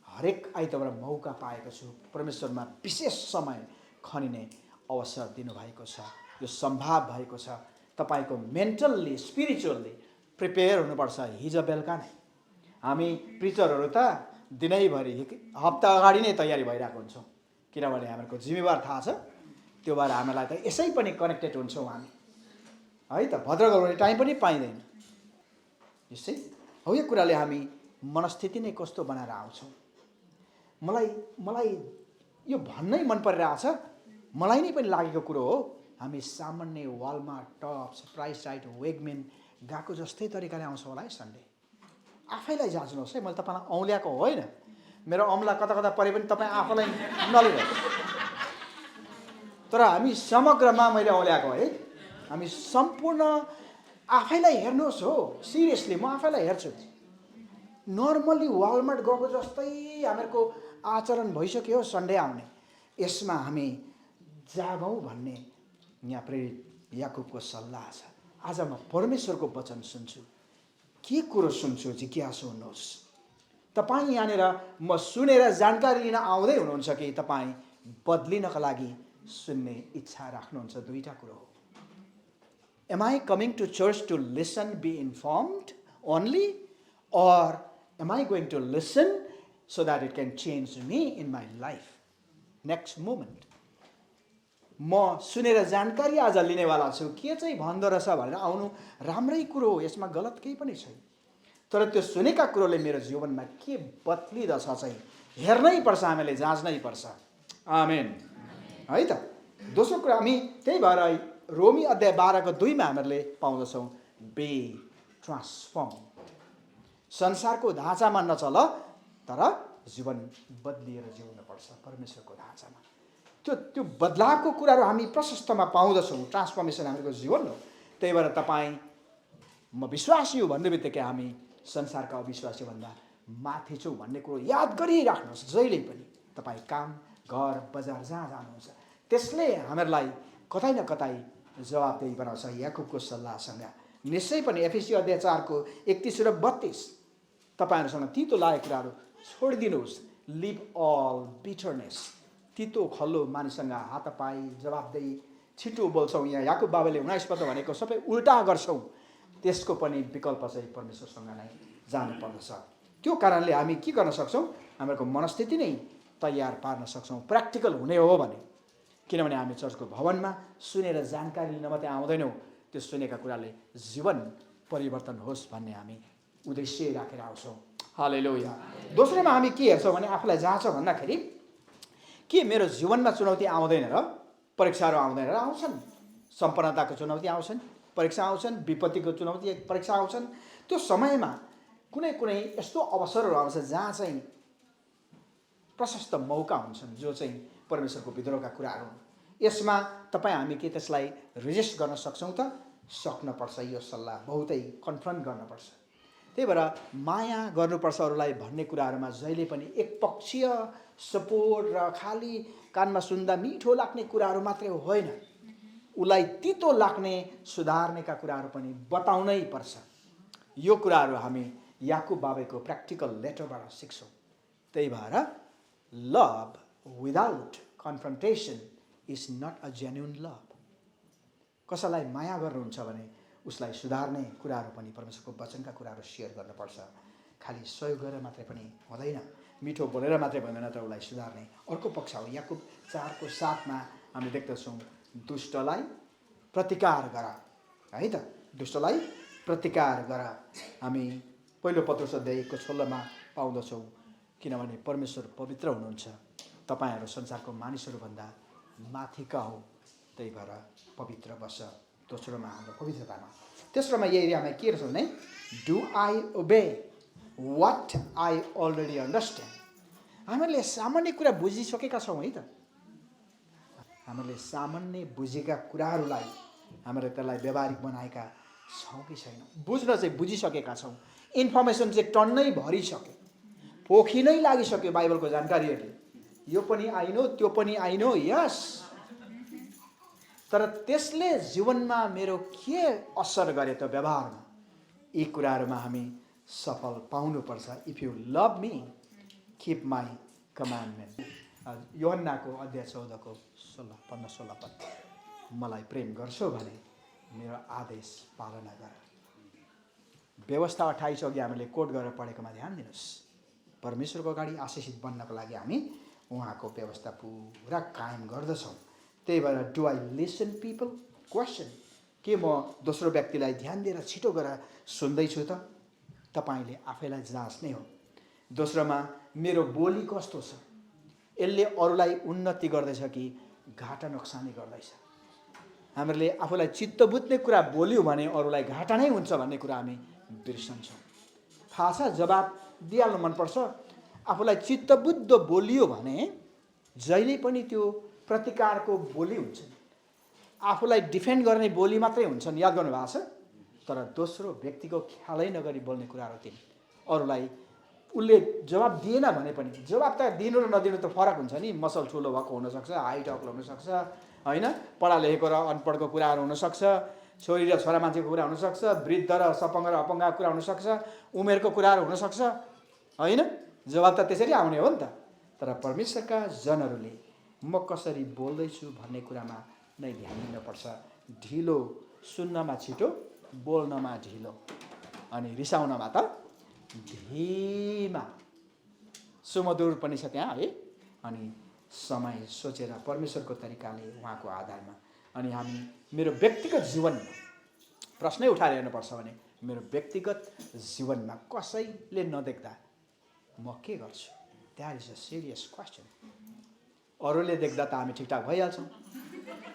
हरेक आइतबार मौका पाएको छु, परमेश्वरमा विशेष समय खनिने अवसर दिनुभएको छ, यो सम्भव भएको छ। तपाईँको मेन्टल्ली, स्पिरिचुअल्ली प्रिपेयर हुनुपर्छ हिजो बेलुका नै। हामी प्रिचरहरू त दिनैभरि, हप्ता अगाडि नै तयारी भइरहेको हुन्छौँ, किनभने हामीहरूको जिम्मेवार थाहा छ त्यो भएर हामीलाई त यसै पनि कनेक्टेड हुन्छौँ हामी, है त। भद्र गराउने टाइम पनि पाइँदैन। यसै हो यो कुराले हामी मनस्थिति नै कस्तो बनाएर आउँछौँ। मलाई यो भन्नै मन परिरहेछ, मलाई नै पनि लागेको कुरो हो। हामी सामान्य वालमार्ट, टप्स, प्राइस राइट, वेगमेन गएको जस्तै तरिकाले आउँछौँ होला है सन्डे। आफैलाई जाँच्नुहोस् है, मैले तपाईँलाई औँल्याएको होइन। मेरो औँला कता कता परे पनि तपाईँ आफैलाई नलिनुहोस्। तर हामी समग्रमा मैले औँल्याएको है। हामी सम्पूर्ण आफैलाई हेर्नुहोस् हो, सिरियसली म आफैलाई हेर्छु। नर्मल्ली वालमार्ट गएको जस्तै हामीहरूको आचरण भइसक्यो सन्डे आउने। यसमा हामी जागौँ भन्ने यहाँ प्रेरित याकुबको सल्लाह छ। आज म परमेश्वरको वचन सुन्छु। के कुरो सुन्छु जिज्ञासु हुनुहोस्। तपाईँ यहाँनिर म सुनेर जानकारी लिन आउँदै हुनुहुन्छ कि तपाईँ बदलिनका लागि सुन्ने इच्छा राख्नुहुन्छ? दुईटा कुरो हो। Am I coming to church to listen, be informed only, or am I going to listen so that it can change me in my life, next moment? म सुनेर जानकारी आज लिनेवाला छु, के चाहिँ भन्दो रहेछ भनेर आउनु राम्रै कुरो हो, यसमा गलत केही पनि छैन। तर त्यो सुनेका कुरोले मेरो जीवनमा के बदलिदछ चाहिँ हेर्नै पर्छ, हामीले जाँच्नै पर्छ। आमेन, है त। दोस्रो कुरा हामी त्यही भएर रोमी अध्याय 12 को 2 हामीहरूले पाउँदछौँ, बी ट्रान्सफर्म। संसारको ढाँचामा नचल, तर जीवन बदलिएर जिउनुपर्छ परमेश्वरको ढाँचामा। त्यो बदलावको कुराहरू हामी प्रशस्तमा पाउँदछौँ। ट्रान्सफर्मेसन हाम्रो जीवन हो। त्यही भएर तपाईँ म विश्वासी हो भन्ने बित्तिकै हामी संसारका अविश्वासीभन्दा माथि छौँ भन्ने कुरो याद गरिराख्नुहोस् जहिले पनि। तपाईँ काम, घर, बजार जहाँ जानुहुन्छ त्यसले हामीहरूलाई कतै न कतै जवाबदेही बनाउँछ। याकुबको सल्लाहसँग निश्चय पनि एफएसी अध्याय 4 को 31 र 32 तपाईँहरूसँग तितो लागेको कुराहरू छोडिदिनुहोस्। Leave all bitterness. तितो खल्लो मानिससँग हातापाई जवाबदेही छिटो बोल्छौँ। यहाँ याकुब बाबाले 19 पद भनेको सबै उल्टा गर्छौँ। त्यसको पनि विकल्प चाहिँ परमेश्वरसँग नै जानुपर्दछ। त्यो कारणले हामी के गर्न सक्छौँ? हाम्रो मनस्थिति नै तयार पार्न सक्छौँ प्र्याक्टिकल हुने हो भने। किनभने हामी चर्चको भवनमा सुनेर जानकारी लिन मात्रै आउँदैनौँ, त्यो सुनेका कुराले जीवन परिवर्तन होस् भन्ने हामी उद्देश्य राखेर आउँछौँ। हालेलुया। दोस्रोमा हामी के हेर्छौँ भने आफूलाई जाँच भन्दाखेरि के मेरो जीवनमा चुनौती आउँदैन र? परीक्षाहरू आउँदैन र? आउँछन्। सम्पन्नताको चुनौती आउँछन्, परीक्षा आउँछन्, विपत्तिको चुनौती परीक्षा आउँछन्। त्यो समयमा कुनै कुनै यस्तो अवसरहरू आउँछ जहाँ चाहिँ प्रशस्त मौका हुन्छन् जो चाहिँ परमेश्वरको विद्रोहका कुराहरू हुन्। यसमा तपाईँ हामी के त्यसलाई रेजिस्ट गर्न सक्छौँ त? सक्नुपर्छ। यो सल्लाह बहुतै कन्फ्रन्ट गर्नुपर्छ। त्यही भएर माया गर्नुपर्छ अरूलाई भन्ने कुराहरूमा जहिले पनि एकपक्षीय सपोर्ट र खाली कानमा सुन्दा मिठो लाग्ने कुराहरू मात्रै होइन, उसलाई तितो लाग्ने सुधार्नेका कुराहरू पनि बताउनै पर्छ। यो कुराहरू हामी याकुब बाबेको प्र्याक्टिकल लेटरबाट सिक्छौँ। त्यही भएर love without confrontation is not a genuine love. कसैलाई माया गर्नुहुन्छ भने उसलाई सुधार्ने कुराहरू पनि परमेश्वरको वचनका कुराहरू सेयर गर्नुपर्छ। खालि सहयोग गरेर मात्रै पनि हुँदैन, मिठो बोलेर मात्रै भन्दैन, तर उसलाई सुधार्ने अर्को पक्ष हो। याकुब 4 को 7 हामी देख्दछौँ, दुष्टलाई प्रतिकार गर, है त। दुष्टलाई प्रतिकार गर। हामी पहिलो पत्रुस अध्याय 1 को 16 पाउँदछौँ, किनभने परमेश्वर पवित्र हुनुहुन्छ, तपाईँहरू संसारको मानिसहरूभन्दा माथिका हो, त्यही भएर पवित्र बस। दोस्रोमा हाम्रो पवित्रतामा। तेस्रोमा यही एरियामा के रहेछ भने do I obey what I already understand. हामीले सामान्य कुरा बुझिसकेका छौँ है त। हामीले सामान्य बुझेका कुराहरूलाई हामीले त्यसलाई व्यावहारिक बनाएका छौँ कि छैनौँ? बुझ्न चाहिँ बुझिसकेका छौँ, इन्फर्मेसन चाहिँ टन्नै भरिसक्यो, पोखी नै लागिसक्यो बाइबलको जानकारीहरूले। यो पनि आइनो, त्यो पनि आइनो, यस। तर त्यसले जीवनमा मेरो के असर गरे त व्यवहारमा? यी कुराहरूमा हामी सफल पाउनुपर्छ। If you love me keep my commandment. योहन्नाको अध्याय 14 को 15-16 पद, मलाई प्रेम गर्छौ भने मेरो आदेश पालना गर। व्यवस्था 28 अघि हामीले कोट गरेर पढेकोमा ध्यान दिनुहोस्। परमेश्वरको अगाडि आशिषित बन्नको लागि हामी उहाँको व्यवस्था पुरा कायम गर्दछौँ। त्यही भएर do I listen people question, के म दोस्रो व्यक्तिलाई ध्यान दिएर छिटो गरेर सुन्दैछु त? तपाईँले आफैलाई जाँच्ने हो। दोस्रोमा मेरो बोली कस्तो छ, यसले अरूलाई उन्नति गर्दैछ कि घाटा नोक्सानी गर्दैछ? हामीले आफूलाई चित्त बुझ्ने कुरा बोल्यौँ भने अरूलाई घाटा नै हुन्छ भन्ने कुरा हामी बिर्सन्छौँ। थाहा छ, जवाब दिइहाल्नु मनपर्छ। आफूलाई चित्तबुद्ध बोलियो भने जहिले पनि त्यो प्रतिकारको बोली हुन्छ, आफूलाई डिफेन्ड गर्ने बोली मात्रै हुन्छन्। याद गर्नुभएको छ? तर दोस्रो व्यक्तिको ख्यालै नगरी बोल्ने कुराहरू थिए। अरूलाई उसले जवाब दिएन भने पनि, जवाब त दिनु र नदिनु त फरक हुन्छ नि। मसल ठुलो भएको हुनसक्छ, हाइट अग्लो हुनसक्छ, होइन, पढा लेखेको र अनपढको कुराहरू हुनसक्छ, छोरी र छोरा मान्छेको कुरा हुनसक्छ, वृद्ध र सपङ्ग र अपङ्गको कुरा हुनसक्छ, उमेरको कुराहरू हुनसक्छ, होइन। जवाब त त्यसरी आउने हो नि त। तर परमेश्वरका जनहरूले म कसरी बोल्दैछु भन्ने कुरामा नै ध्यान दिनुपर्छ। ढिलो सुन्नमा छिटो, बोल्नमा ढिलो, अनि रिसाउनमा त धीमा। सुमधुर पनि छ त्यहाँ, है। अनि समय सोचेर परमेश्वरको तरिकाले, उहाँको आधारमा। अनि हामी मेरो व्यक्तिगत जीवनमा प्रश्नै उठाएर हेर्नुपर्छ भने मेरो व्यक्तिगत जीवनमा कसैले नदेख्दा म के गर्छु? That is a serious question. अरूले देख्दा त हामी ठिकठाक भइहाल्छौँ।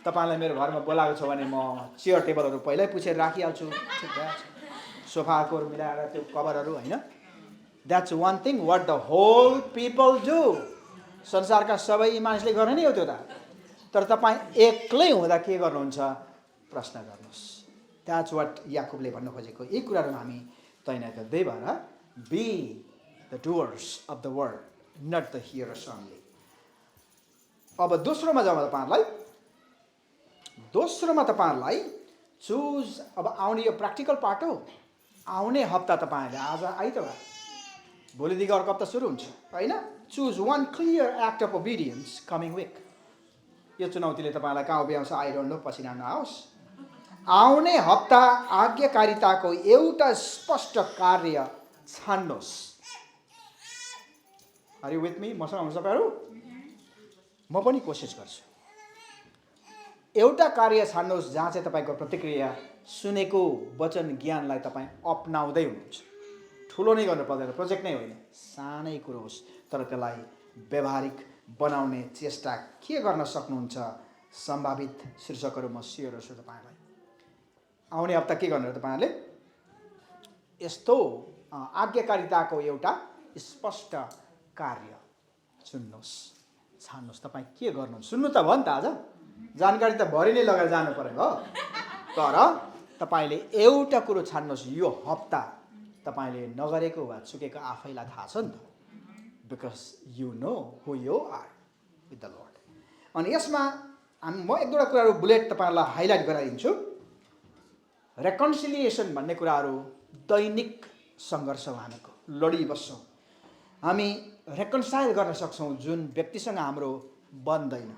तपाईँलाई मेरो घरमा बोलाएको छ भने म चेयर टेबलहरू पहिल्यै पुछेर राखिहाल्छु, ठिक भइहाल्छ। सोफाको मिलाएर त्यो कभरहरू, होइन। That's one thing what the whole people do. संसारका सबै मानिसले गर्ने नै हो त्यो त। तर तपाईँ एक्लै हुँदा के गर्नुहुन्छ? प्रश्न गर्नुहोस्। द्याट्स वाट याकुबले भन्नु खोजेको। यही कुराहरूमा हामी तैनात गर्दै भएर be the doers of the word, not the hearers only. अब दोस्रोमा जाउँ तपाईँहरूलाई चुज। अब आउने यो प्र्याक्टिकल पार्ट हो। आउने हप्ता तपाईँहरूले आज आइतबार, भोलिदेखि अर्को हप्ता सुरु हुन्छ, होइन। Choose one clear act of obedience coming week. यो चुनौतीले तपाईँलाई कहाँ उभ्याउँछ आई डोन्ट नो, पसिना नआओस्। आउने हप्ता आज्ञाकारिताको एउटा स्पष्ट कार्य छान्नुहोस्। Are you with me? मसँग हुनुहुन्छ तपाईँहरू? म पनि कोसिस गर्छु। एउटा कार्य छान्नुहोस् जहाँ चाहिँ तपाईँको प्रतिक्रिया सुनेको वचन ज्ञानलाई तपाईँ अपनाउँदै हुनुहुन्छ। ठुलो नै गर्नु पर्दैन, प्रोजेक्ट नै होइन, सानै कुरो होस्, तर त्यसलाई व्यवहारिक बनाउने चेष्टा के गर्न सक्नुहुन्छ? सम्भावित शीर्षकहरू म सेयर गर्छु तपाईँलाई। आउने हप्ता के गर्नु? तपाईँहरूले यस्तो आज्ञाकारिताको एउटा स्पष्ट कार्य सुन्नुहोस्, छान्नुहोस्। तपाईँ के गर्नुहुन्छ? सुन्नु त भयो नि त, आज जानकारी त भरि नै लगाएर जानु पऱ्यो हो। तर तपाईँले एउटा कुरो छान्नुहोस्। यो हप्ता तपाईँले नगरेको वा चुकेको आफैलाई थाहा छ नि त। Because you know who you are with the lord. अनि यसमा म एक दुईवटा कुराहरू बुलेट तपाईँहरूलाई हाइलाइट गराइदिन्छु। रेकन्सिलिएसन भन्ने कुराहरू दैनिक सङ्घर्ष हो। हामीको लडिबस्छौँ। हामी रेकन्साइल गर्न सक्छौँ जुन व्यक्तिसँग हाम्रो बन्दैन,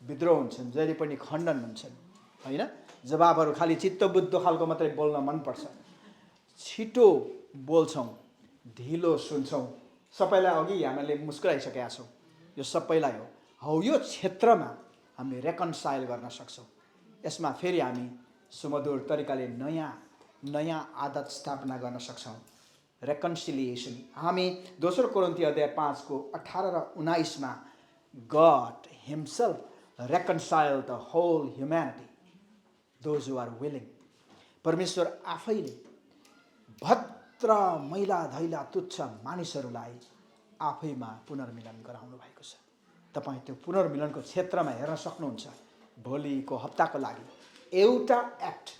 विद्रोह हुन्छन्, जहिले पनि खण्डन हुन्छन्, होइन। जवाबहरू खालि चित्तबुद्ध खालको मात्रै बोल्न मनपर्छ। छिटो बोल्छौँ, ढिलो सुन्छौँ। सबैलाई अघि हामीले मुस्कुराइसकेका छौँ, यो सबैलाई हो। हौ यो क्षेत्रमा हामी रेकन्साइल गर्न सक्छौँ। यसमा फेरि हामी सुमधुर तरिकाले नयाँ आदत स्थापना गर्न सक्छौँ। रेकन्सिलिएसन हामी 2 कोरिन्थी अध्याय 5को 18 र 19मा God himself reconcile the whole humanity those who are willing. परमेश्वर आफैले भद्र मैला धैला तुच्छ मानिसहरूलाई आफैमा पुनर्मिलन गराउनु भएको छ। तपाईँ त्यो पुनर्मिलनको क्षेत्रमा हेर्न सक्नुहुन्छ। भोलिको हप्ताको लागि एउटा एक्ट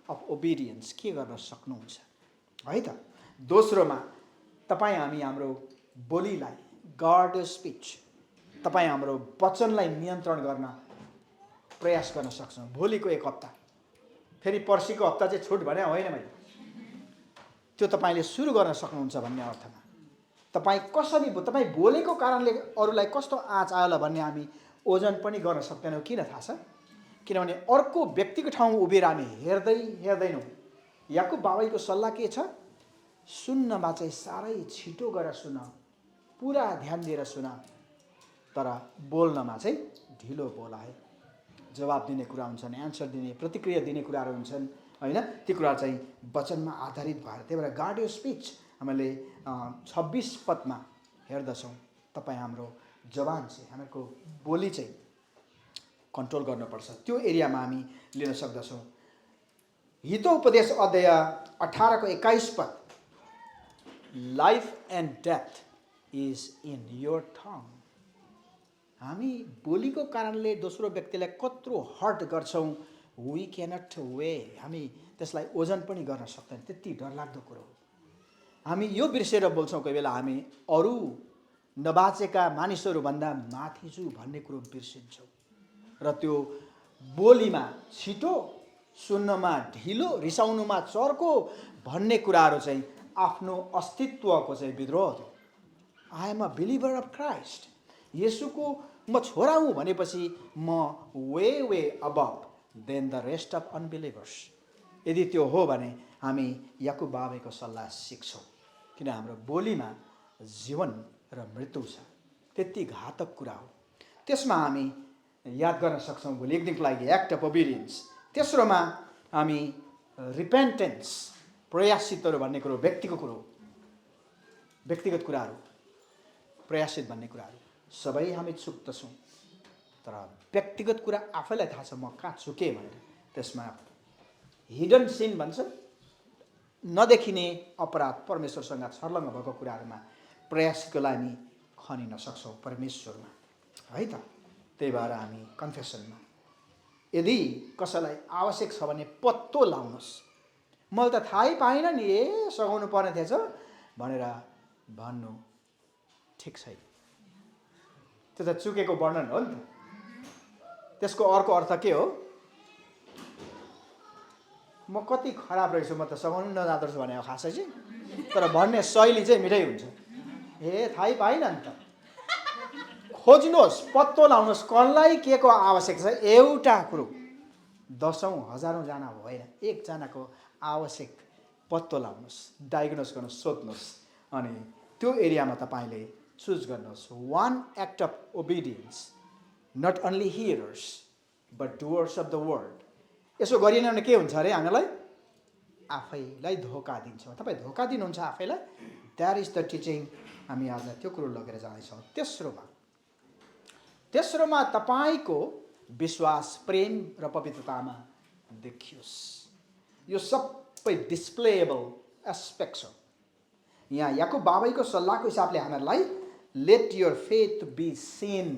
अफ ओबिडियन्स के गर्न सक्नुहुन्छ, है त। दोस्रोमा तपाईँ हामी हाम्रो बोलीलाई, गार्ड स्पिच, तपाईँ हाम्रो वचनलाई नियन्त्रण गर्न प्रयास गर्न सक्छौँ। भोलिको एक हप्ता, फेरि पर्सिको हप्ता चाहिँ छुट भने होइन मैले, त्यो तपाईँले सुरु गर्न सक्नुहुन्छ भन्ने अर्थमा। तपाईँ कसरी, तपाईँ बोलेको कारणले अरूलाई कस्तो आँच आयो भन्ने हामी ओजन पनि गर्न सक्दैनौँ। किन थाहा छ? किनभने अर्को व्यक्तिको ठाउँमा उभिएर हामी हेर्दैनौँ। याकुब बाबैको सल्लाह के छ? सुन्नमा चाहिँ साह्रै छिटो गरेर सुन, पुरा ध्यान दिएर सुन, तर बोल्नमा चाहिँ ढिलो बोला है। जवाब दिने कुरा हुन्छन्, एन्सर दिने, प्रतिक्रिया दिने कुराहरू हुन्छन् होइन। ती कुराहरू चाहिँ वचनमा आधारित भएर, त्यही भएर गार्ड योर स्पिच हामीले 26 पदमा हेर्दछौँ। तपाईँ हाम्रो जवान चाहिँ, हामीहरूको बोली चाहिँ कन्ट्रोल गर्नुपर्छ। त्यो एरियामा हामी लिन सक्दछौँ। हितोपदेश अध्याय 18 को 21 पद, life and death is in your tongue. हामी बोलीको कारणले दोस्रो व्यक्तिलाई कत्रो हर्ट गर्छौँ, वी क्यानट वे, हामी त्यसलाई ओजन पनि गर्न सक्दैन, त्यति डरलाग्दो कुरो हो। हामी यो बिर्सेर बोल्छौँ कोही बेला, हामी अरू नबाचेका मानिसहरूभन्दा माथि छु भन्ने कुरो बिर्सिन्छौँ र त्यो बोलीमा छिटो, सुन्नमा ढिलो, रिसाउनुमा चर्को भन्ने कुराहरू चाहिँ आफ्नो अस्तित्वको चाहिँ विद्रोह हो। I am a believer of Christ, येशूको म छोरा हुँ भनेपछि म way way above than the rest of unbelievers. यदि त्यो हो भने हामी याकुब बाबेको सल्लाह सिक्छौँ, किन हाम्रो बोलीमा जीवन र मृत्यु छ। त्यति घातक कुरा हो। त्यसमा हामी याद गर्न सक्छौँ भोलि एक दिनको लागि एक्ट अफ ओबिडियन्स। तेस्रोमा हामी रिपेन्टेन्स, प्रयासितहरू भन्ने कुरो, व्यक्तिगत कुराहरू, प्रयासित भन्ने कुराहरू सबै हामी चुक्दछौँ, तर व्यक्तिगत कुरा आफैलाई थाहा छ म कहाँ चुकेँ भनेर। त्यसमा हिडन सिन भन्छ, नदेखिने अपराध, परमेश्वरसँग छर्लङ्ग भएको कुराहरूमा प्रयासको लागि हामी खनिन सक्छौँ परमेश्वरमा, है त। त्यही भएर हामी कन्फेसनमा यदि कसैलाई आवश्यक छ भने पत्तो लाउनुहोस्। मैले त थाहै पाइनँ नि, सघाउनु पर्ने थिएछ भनेर भन्नु ठिक छैन। त्यो त चुकेको वर्णन हो नि त। त्यसको अर्को अर्थ के हो? म कति खराब रहेछु, म त सघाउनु नजाँदो रहेछु भने खासै चाहिँ, तर भन्ने शैली चाहिँ मिठै हुन्छ। थाहै पाइन नि त। खोज्नुहोस्, पत्तो लाउनुहोस् कसलाई के को आवश्यक छ। एउटा कुरो, दसौँ हजारौँ जना होइन, एकजनाको आवश्यक पत्तो लाउनुहोस्, डायग्नोस गर्नुहोस्, सोध्नुहोस्, अनि त्यो एरियामा तपाईँले चुज गर्नुहोस्। One act of obedience, not only hearers but doers of the word. यसो गरिएन भने के हुन्छ अरे? हामीलाई आफैलाई धोका दिन्छौँ। तपाईँ धोका दिनुहुन्छ आफैलाई। That is the teaching. हामी आज त्यो कुरो लगेर जाँदैछौँ। तेस्रोमा तपाईँको विश्वास, प्रेम र पवित्रतामा देखियोस्। यो सबै डिस्प्लेएबल एस्पेक्ट्स हो। यहाँ याकुब बाबैको सल्लाहको हिसाबले हामीहरूलाई let your faith be seen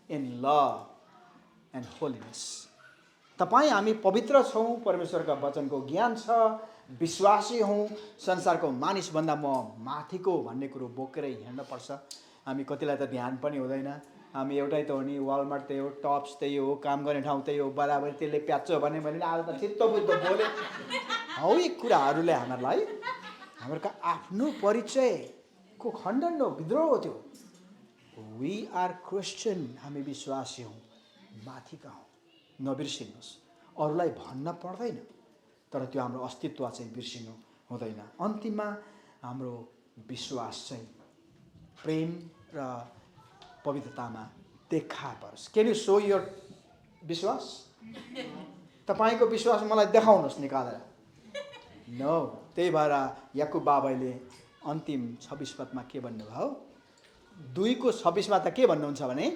in love and holiness. तपाईँ हामी पवित्र छौँ, परमेश्वरका वचनको ज्ञान छ, विश्वासी हौँ, संसारको मानिसभन्दा म माथिको भन्ने कुरो बोकेरै हिँड्नुपर्छ। हामी कतिलाई त ध्यान पनि हुँदैन, हामी एउटै त हो नि, वालमार्ट त्यही हो, टप्स त्यही हो, काम गर्ने ठाउँ त्यही हो, बराबर त्यसले प्याच्चो भने मैले आज त चित्त बुझ्दो बोले हौ। यी कुराहरूले हामीलाई हाम्रो आफ्नो परिचयको खण्डन हो, विद्रोह हो त्यो। वी आर क्रिस्चियन, हामी विश्वासी हौँ, माथिका हौँ, नबिर्सिनुहोस्। अरूलाई भन्न पर्दैन, तर त्यो हाम्रो अस्तित्व चाहिँ बिर्सिनु हुँदैन। अन्तिममा हाम्रो विश्वास चाहिँ प्रेम र पवित्रतामा देखा परोस्। क्यान यु सो योर विश्वास? तपाईँको विश्वास मलाई देखाउनुहोस् निकालेर। नो। त्यही भएर याकुब बाबैले अन्तिम 26 पदमा के भन्नुभयो? 2:26 त के भन्नुहुन्छ भने,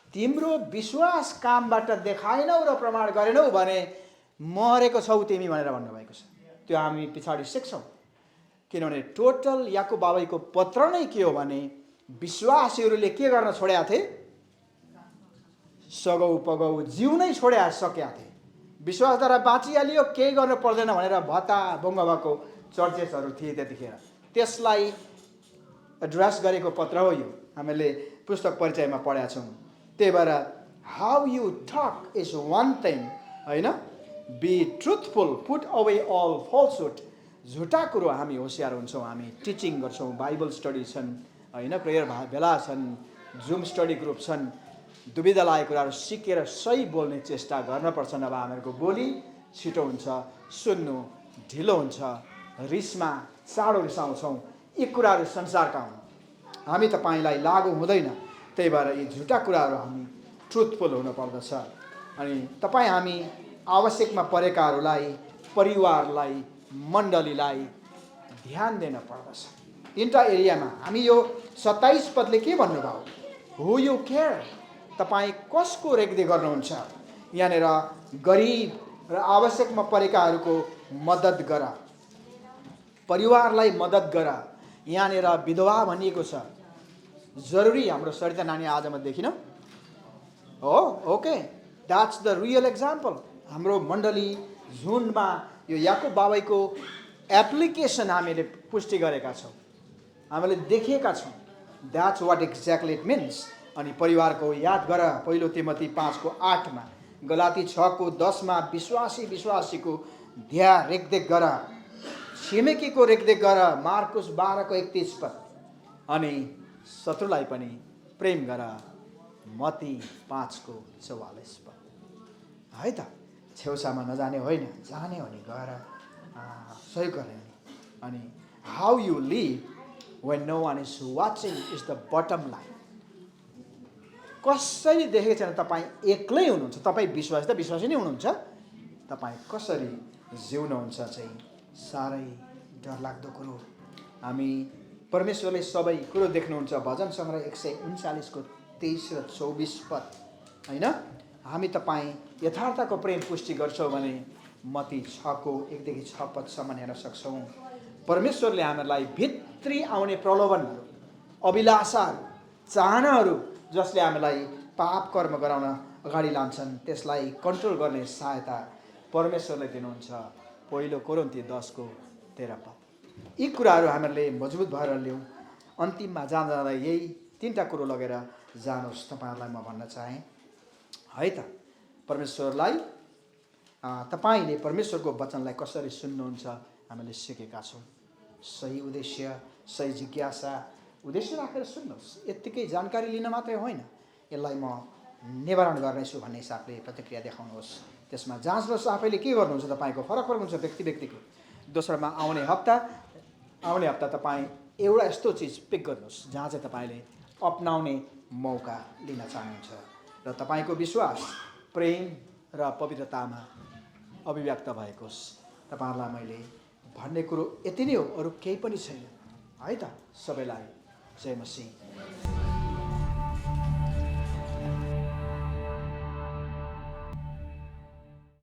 तिम्रो विश्वास कामबाट देखाएनौ र प्रमाण गरेनौ भने मरेको छौ तिमी भनेर भन्नुभएको छ। त्यो हामी पछाडि सिक्छौँ, किनभने टोटल याकुब बाबैको पत्र नै के हो भने विश्वासीहरूले के गर्न छोडेका थिए? सघाउ पगाउ जिउनै छोड्या सकेका थिए। विश्वासद्वारा बाँचिहालियो, केही गर्नु पर्दैन भनेर भत्ता बुङ्ग भएको चर्चेसहरू थिए त्यतिखेर। त्यसलाई एड्रेस गरेको पत्र हो यो, हामीले पुस्तक परिचयमा पढेका छौँ। त्यही भएर how you talk is one thing, होइन? Be truthful, put away all falsehood. झुटा कुरो हामी होसियार हुन्छौँ, हामी टिचिङ गर्छौँ, बाइबल स्टडी छन्, होइन, प्रेयर भेला छन्, जुम स्टडी ग्रुप छन्। दुविधा लागेको कुराहरू सिकेर सही बोल्ने चेष्टा गर्नुपर्छ, नभए हामीहरूको बोली छिटो हुन्छ, सुन्नु ढिलो हुन्छ, रिसमा चाँडो रिसाउँछौँ। यी कुराहरू संसारका हुन्, हामी तपाईँलाई लागु हुँदैन। त्यही भएर यी झुटा कुराहरू हामी ट्रुथफुल हुनुपर्दछ। अनि तपाईँ हामी आवश्यकमा परेकाहरूलाई, परिवारलाई, मण्डलीलाई ध्यान दिन पर्दछ। तिनवटा एरियामा हामी यो 27 पदले के भन्नुभयो? हु यु केयर, तपाईँ कसको रेखदेख गर्नुहुन्छ? यहाँनिर गरिब र आवश्यकमा परेकाहरूको मद्दत गर, परिवारलाई मद्दत गर। यहाँनिर विधवा भनिएको छ। जरुरी हाम्रो सरिता नानी आज म देखिन हो, okay, that's the real example. हाम्रो मण्डली झुन्डमा यो याकुब बाबैको एप्लिकेसन हामीले पुष्टि गरेका छौँ, हामीले देखिएका छौँ। That's what exactly it means. अनि परिवारको याद गर, पहिलो तिमोथी 5:8, गलाती 6:10 विश्वासीको रेखदेख गर, छिमेकीको रेखदेख गर, मार्कुस 12:31 अनि शत्रुलाई पनि प्रेम गर, मती 5:44 है त। छेउछाउमा नजाने होइन, जाने हो नि गएर सहयोग गर्ने। अनि how you live when no one is watching is the bottom line। कसरी देखेको छैन, तपाईँ एक्लै हुनुहुन्छ, तपाईँ विश्वासी नै हुनुहुन्छ, तपाईँ कसरी जिउनुहुन्छ चाहिँ साह्रै डरलाग्दो कुरो। हामी परमेश्वरले सबै कुरो देख्नुहुन्छ। भजन सङ्ग्रह 139:23 र 24 होइन। हामी तपाईँ यथार्थको प्रेम पुष्टि गर्छौँ भने मती 6:1-6 हेर्न सक्छौँ। परमेश्वरले हामीलाई भित्री आउने प्रलोभनहरू, अभिलाषाहरू, चाहनाहरू जसले हामीलाई पाप कर्म गराउन अगाडि लान्छन्, त्यसलाई कन्ट्रोल गर्ने सहायता परमेश्वरले दिनुहुन्छ। पहिलो कोरिन्थी 10:13। यी कुराहरू हामीहरूले मजबुत भएर ल्याउँ। अन्तिममा जाँदा यही तिनवटा कुरो लगेर जानुहोस्, तपाईँहरूलाई म भन्न चाहेँ है त। परमेश्वरलाई, तपाईँले परमेश्वरको वचनलाई कसरी सुन्नुहुन्छ हामीले सिकेका छौँ। सही उद्देश्य, सही जिज्ञासा, उद्देश्य राखेर सुन्नुहोस्। यत्तिकै जानकारी लिन मात्रै होइन, यसलाई म निवारण गर्नेछु भन्ने हिसाबले प्रतिक्रिया देखाउनुहोस्। त्यसमा जाँच्नुहोस् आफैले के गर्नुहुन्छ। तपाईँको फरक हुन्छ व्यक्ति व्यक्तिको। दोस्रोमा आउने हप्ता तपाईँ एउटा यस्तो चिज पिक गर्नुहोस् जहाँ चाहिँ तपाईँले अपनाउने मौका लिन चाहनुहुन्छ र तपाईँको विश्वास, प्रेम र पवित्रतामा अभिव्यक्त भएको होस्। तपाईँहरूलाई मैले भन्ने कुरो यति नै हो, अरू केही पनि छैन है त। सबैलाई जय मसीह।